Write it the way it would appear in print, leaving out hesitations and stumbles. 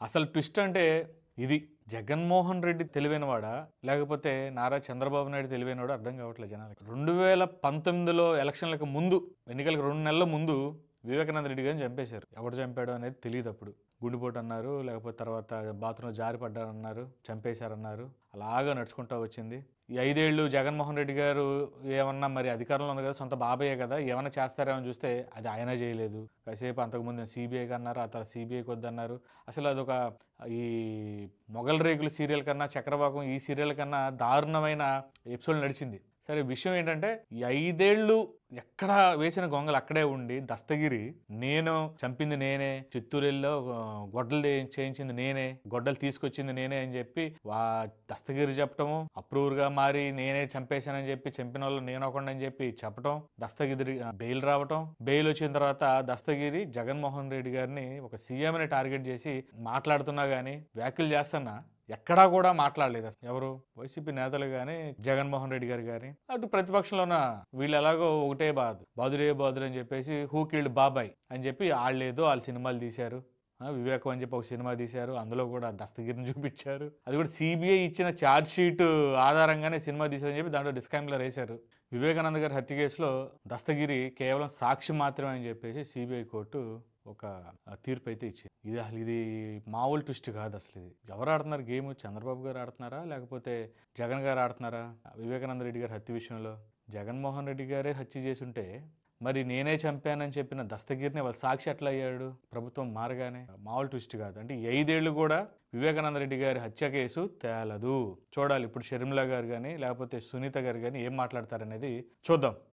అసలు ట్విస్ట్ అంటే ఇది. జగన్మోహన్ రెడ్డి తెలివైనవాడా? లేకపోతే నారా చంద్రబాబు నాయుడు తెలివైనవాడా అర్థం కావట్లేదు జనాలకి. 2019లో ఎలక్షన్‌లకు ముందు, ఎన్నికలకు 2 నెలల ముందు వివేకానంద రెడ్డి గారిని చంపేశారు. ఎవడు చంపాడో అనేది తెలీదప్పుడు. గుండెపోటు అన్నారు, లేకపోతే తర్వాత బాత్రూంలో జారి పడ్డారన్నారు, చంపేశారన్నారు. అలాగా నడుచుకుంటా వచ్చింది. ఈ 5 ఏళ్ళు జగన్మోహన్ రెడ్డి గారు ఏమన్నా మరి అధికారంలో ఉంది కదా, సొంత బాబాయే కదా, ఏమన్నా చేస్తారేమో అని చూస్తే అది ఆయన చేయలేదు. కాసేపు అంతకుముందు సిబిఐకి అన్నారు, ఆ తర్వాత సిబిఐకి వద్దన్నారు. అసలు అదొక ఈ మొగల్ రేకులు సీరియల్ కన్నా, చక్రవాకం ఈ సీరియల్ కన్నా దారుణమైన ఎపిసోడ్ నడిచింది. సరే, విషయం ఏంటంటే ఈ 5 ఏళ్ళు ఎక్కడ వేసిన గొంగలు అక్కడే ఉండి దస్తగిరి నేను చంపింది నేనే, చిత్తూరులో గొడ్డలు చేయించింది నేనే, గొడ్డలు తీసుకొచ్చింది నేనే అని చెప్పి దస్తగిరి చెప్పటము, అప్రూవర్గా మారి నేనే చంపేశానని చెప్పి, చంపిన వాళ్ళు నేను ఒకటి అని చెప్పి చెప్పటం, దస్తగిరి బెయిల్ రావటం, బెయిల్ వచ్చిన తర్వాత దస్తగిరి జగన్మోహన్ రెడ్డి గారిని ఒక సీఎంని టార్గెట్ చేసి మాట్లాడుతున్నా కానీ, వ్యాఖ్యలు చేస్తున్నా ఎక్కడా కూడా మాట్లాడలేదు అసలు. ఎవరు వైసీపీ నేతలు కానీ, జగన్మోహన్ రెడ్డి గారు కానీ, అటు ప్రతిపక్షంలో ఉన్న వీళ్ళు ఎలాగో ఒకటే బాదురే బాదురు అని చెప్పేసి హూ కిల్డ్ బాబాయ్ అని చెప్పి వాళ్ళు సినిమాలు తీశారు. వివేకం అని చెప్పి ఒక సినిమా తీశారు, అందులో కూడా దస్తగిరిని చూపించారు. అది కూడా సిబిఐ ఇచ్చిన ఛార్జ్ షీట్ ఆధారంగానే సినిమా తీశారని చెప్పి దాంట్లో డిస్క్లైమర్ వేశారు. వివేకానంద గారి హత్య కేసులో దస్తగిరి కేవలం సాక్షి మాత్రమే అని చెప్పేసి సిబిఐ కోర్టు ఒక తీర్పు అయితే ఇచ్చింది. ఇది మామూలు ట్విస్ట్ కాదు అసలు. ఇది ఎవరు ఆడుతున్నారు గేమ్? చంద్రబాబు గారు ఆడుతున్నారా, లేకపోతే జగన్ గారు ఆడుతున్నారా? వివేకానంద రెడ్డి గారి హత్య విషయంలో జగన్మోహన్ రెడ్డి గారే హత్య చేసి ఉంటే మరి నేనే చంపానని చెప్పిన దస్తగిరిని వాళ్ళ సాక్షి ఎట్లా అయ్యాడు ప్రభుత్వం మారగానే? మామూలు ట్విస్ట్ కాదు. అంటే 5 ఏళ్ళు కూడా వివేకానంద రెడ్డి గారి హత్య కేసు తేలదు. చూడాలి ఇప్పుడు షర్మిల గారు కానీ, లేకపోతే సునీత గారు కానీ ఏం మాట్లాడతారనేది చూద్దాం.